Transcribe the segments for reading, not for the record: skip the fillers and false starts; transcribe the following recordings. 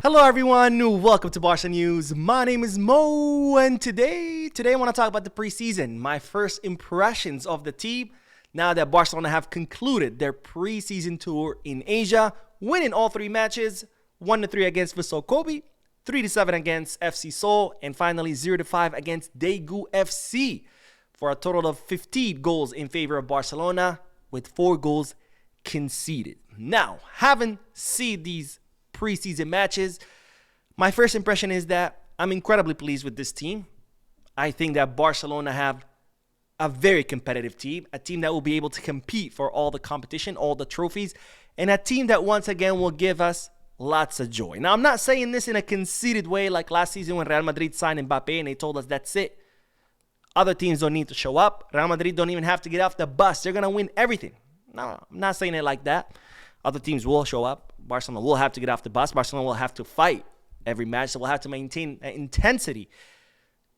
Hello everyone, welcome to Barca News. My name is Mo, and today I want to talk about the preseason, my first impressions of the team now that Barcelona have concluded their preseason tour in Asia, winning all three matches, 1-3 against Vissel Kobe, 3-7 against FC Seoul, and finally 0-5 against Daegu FC, for a total of 15 goals in favor of Barcelona, with 4 goals conceded. Now, having seen these preseason matches, my first impression is that I'm incredibly pleased with this team. I think that Barcelona have a very competitive team, a team that will be able to compete for all the competition, all the trophies, and a team that once again will give us lots of joy. Now, I'm not saying this in a conceited way like last season when Real Madrid signed Mbappe and they told us that's it. Other teams don't need to show up. Real Madrid don't even have to get off the bus. They're going to win everything. No, I'm not saying it like that. Other teams will show up. Barcelona will have to get off the bus. Barcelona will have to fight every match. So we'll have to maintain intensity,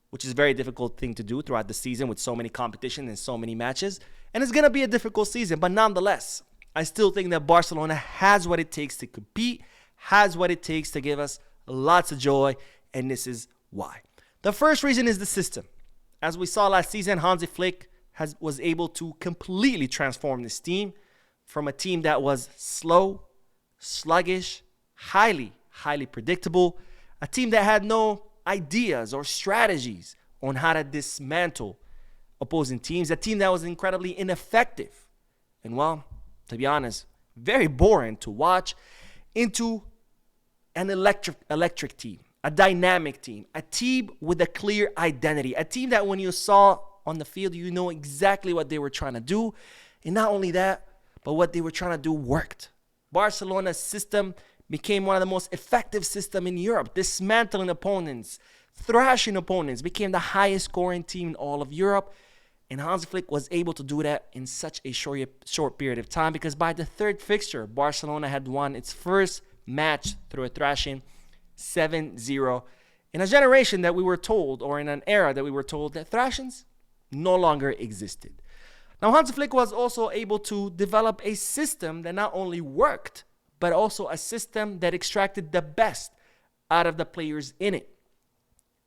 which is a very difficult thing to do throughout the season with so many competition and so many matches. And it's going to be a difficult season. But nonetheless, I still think that Barcelona has what it takes to compete, has what it takes to give us lots of joy. And this is why. The first reason is the system. As we saw last season, Hansi Flick was able to completely transform this team from a team that was slow, sluggish, highly predictable, a team that had no ideas or strategies on how to dismantle opposing teams, a team that was incredibly ineffective and, well, to be honest, very boring to watch, into an electric team, a dynamic team, a team with a clear identity, a team that when you saw on the field, you know exactly what they were trying to do. And not only that, but what they were trying to do worked. Barcelona's system became one of the most effective systems in Europe, dismantling opponents, thrashing opponents, became the highest scoring team in all of Europe. And Hansi Flick was able to do that in such a short period of time, because by the third fixture, Barcelona had won its first match through a thrashing 7-0 in a generation that we were told, or in an era that we were told, that thrashings no longer existed. Now, Hansi Flick was also able to develop a system that not only worked, but also a system that extracted the best out of the players in it.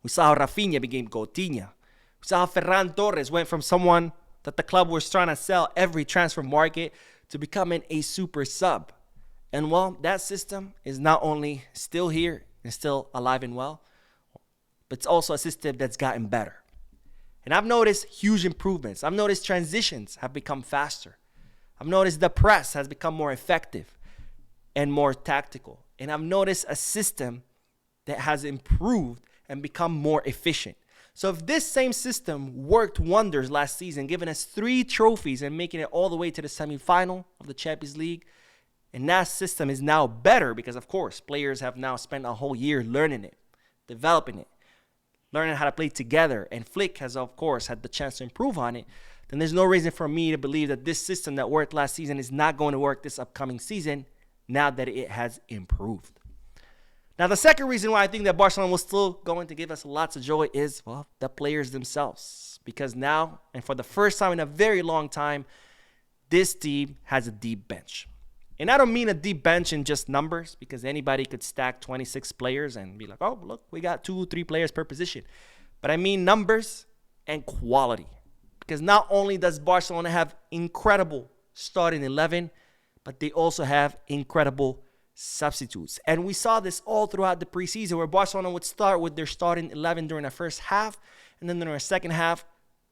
We saw how Rafinha became Coutinho. We saw how Ferran Torres went from someone that the club was trying to sell every transfer market to becoming a super sub. And, well, that system is not only still here and still alive and well, but it's also a system that's gotten better. And I've noticed huge improvements. I've noticed transitions have become faster. I've noticed the press has become more effective and more tactical. And I've noticed a system that has improved and become more efficient. So if this same system worked wonders last season, giving us 3 trophies and making it all the way to the semifinal of the Champions League, and that system is now better because, of course, players have now spent a whole year learning it, developing it, learning how to play together, and Flick has, of course, had the chance to improve on it, then there's no reason for me to believe that this system that worked last season is not going to work this upcoming season now that it has improved. Now, the second reason why I think that Barcelona was still going to give us lots of joy is, well, the players themselves. Because now, and for the first time in a very long time, this team has a deep bench. And I don't mean a deep bench in just numbers, because anybody could stack 26 players and be like, oh, look, we got 2-3 players per position. But I mean numbers and quality. Because not only does Barcelona have incredible starting 11, but they also have incredible substitutes. And we saw this all throughout the preseason, where Barcelona would start with their starting 11 during the first half, and then during the second half,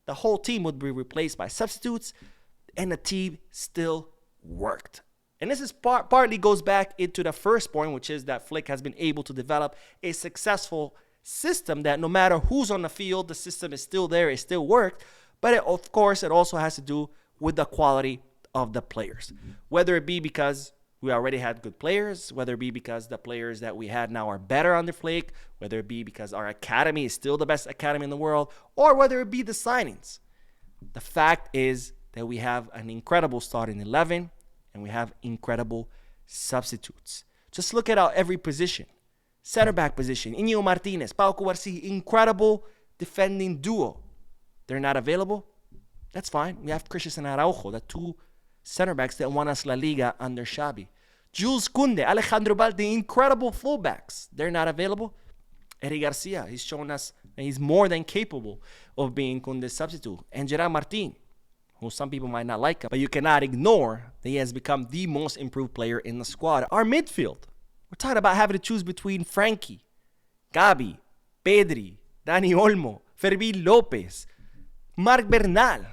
the whole team would be replaced by substitutes, and the team still worked. And this is partly goes back into the first point, which is that Flick has been able to develop a successful system that no matter who's on the field, the system is still there, it still works. But of course, it also has to do with the quality of the players. Whether it be because we already had good players, whether it be because the players that we had now are better under Flick, whether it be because our academy is still the best academy in the world, or whether it be the signings. The fact is that we have an incredible starting 11, and we have incredible substitutes. Just look at every position. Center back position, Íñigo Martínez, Pau Cubarsí, incredible defending duo. They're not available? That's fine. We have Christensen and Araujo, the 2 center backs that won us La Liga under Xavi. Jules Koundé, Alejandro Balde, incredible fullbacks. They're not available. Eric Garcia, he's shown us that he's more than capable of being Koundé's substitute. And Gerard Martin, who some people might not like him, but you cannot ignore that he has become the most improved player in the squad. Our midfield, we're talking about having to choose between Frankie, Gabi, Pedri, Dani Olmo, Fermín Lopez, Marc Bernal.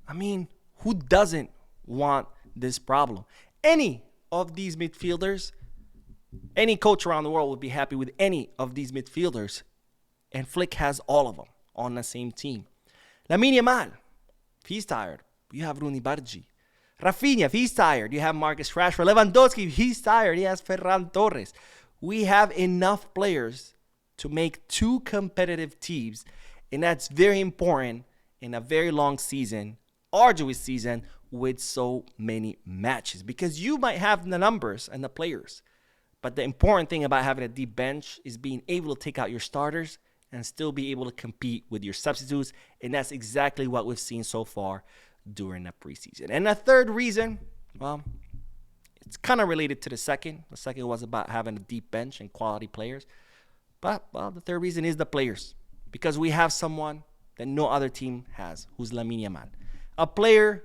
I mean, who doesn't want this problem? Any of these midfielders, any coach around the world would be happy with any of these midfielders. And Flick has all of them on the same team. Lamine Yamal, if he's tired, you have Rooney Bargi. Rafinha, if he's tired, you have Marcus Rashford. Lewandowski, if he's tired, he has Ferran Torres. We have enough players to make two competitive teams. And that's very important in a very long season, arduous season, with so many matches. Because you might have the numbers and the players, but the important thing about having a deep bench is being able to take out your starters and still be able to compete with your substitutes. And that's exactly what we've seen so far during the preseason. And the third reason, well, it's kind of related to the second. The second was about having a deep bench and quality players. But, well, the third reason is the players. Because we have someone that no other team has, who's Lamine Yamal. A player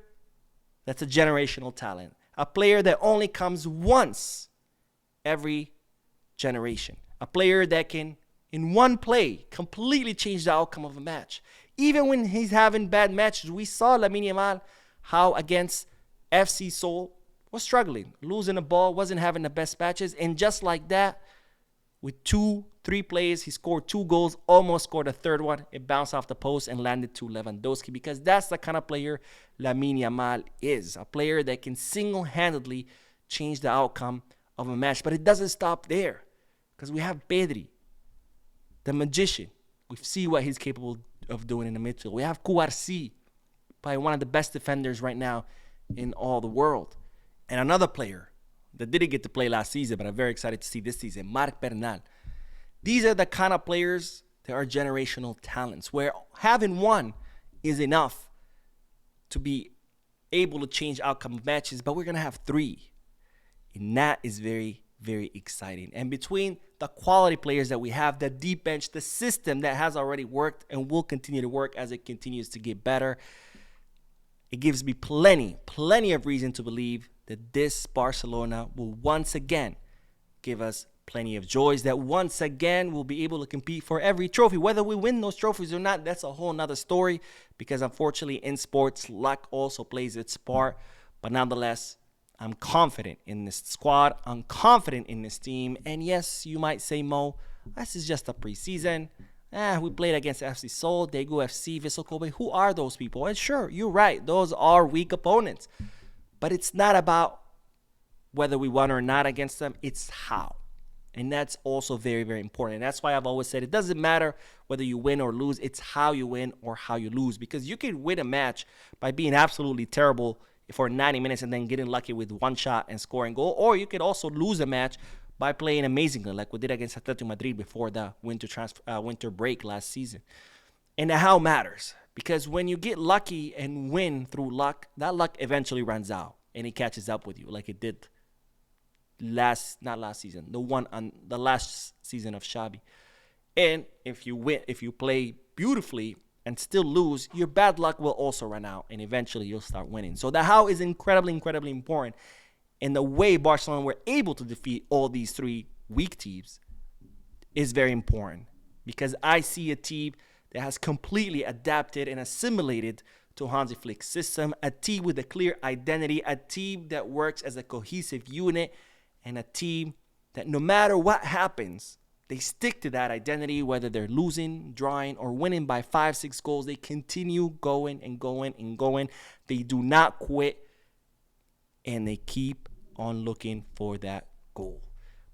that's a generational talent. A player that only comes once every generation. A player that can, in one play, completely change the outcome of a match. Even when he's having bad matches, we saw Lamine Yamal how against FC Seoul was struggling, losing the ball, wasn't having the best matches, and just like that, with 2-3 plays, he scored 2 goals, almost scored a third one. It bounced off the post and landed to Lewandowski, because that's the kind of player Lamine Yamal is, a player that can single-handedly change the outcome of a match. But it doesn't stop there, because we have Pedri, the magician. We see what he's capable of doing in the midfield. We have Kouarsi, probably one of the best defenders right now in all the world. And another player that didn't get to play last season, but I'm very excited to see this season, Marc Bernal. These are the kind of players that are generational talents, where having one is enough to be able to change outcome of matches, but we're going to have 3. And that is very, very exciting. And between the quality players that we have, the deep bench, the system that has already worked and will continue to work as it continues to get better, it gives me plenty of reason to believe that this Barcelona will once again give us plenty of joys, that once again we'll be able to compete for every trophy. Whether we win those trophies or not, that's a whole nother story, because unfortunately in sports, luck also plays its part. But nonetheless, I'm confident in this squad. I'm confident in this team. And yes, you might say, Mo, this is just a preseason. We played against FC Seoul, Daegu FC, Vissel Kobe. Who are those people? And sure, you're right. Those are weak opponents. But it's not about whether we won or not against them. It's how. And that's also very, very important. And that's why I've always said it doesn't matter whether you win or lose. It's how you win or how you lose. Because you can win a match by being absolutely terrible for 90 minutes and then getting lucky with one shot and scoring goal. Or you could also lose a match by playing amazingly, like we did against Atletico Madrid before the winter break last season. And the how matters. Because when you get lucky and win through luck, that luck eventually runs out and it catches up with you, like it did not last season, the last season of Xabi. And if you play beautifully and still lose, your bad luck will also run out and eventually you'll start winning. So the how is incredibly important. And the way Barcelona were able to defeat all these 3 weak teams is very important, because I see a team that has completely adapted and assimilated to Hansi Flick's system, a team with a clear identity, a team that works as a cohesive unit, and a team that no matter what happens, they stick to that identity, whether they're losing, drawing, or winning by 5-6 goals. They continue going and going and going. They do not quit, and they keep on looking for that goal.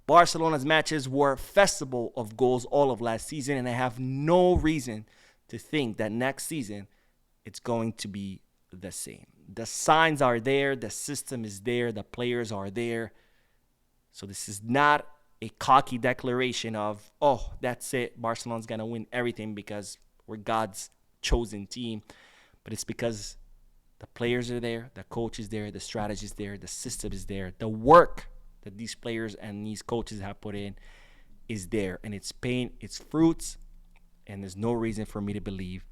Barcelona's matches were a festival of goals all of last season, and I have no reason to think that next season it's going to be the same. The signs are there, the system is there, the players are there. So this is not a cocky declaration of, oh, that's it, Barcelona's going to win everything because we're God's chosen team. But it's because the players are there, the coach is there, the strategy is there, the system is there, the work that these players and these coaches have put in is there, and it's paying its fruits, and there's no reason for me to believe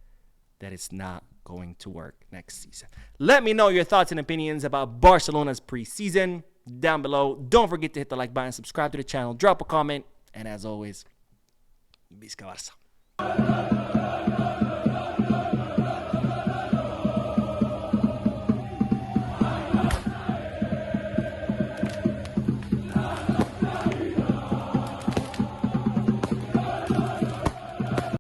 that it's not going to work next season. Let me know your thoughts and opinions about Barcelona's preseason down below. Don't forget to hit the like button, subscribe to the channel, drop a comment, and as always, Visca Barça.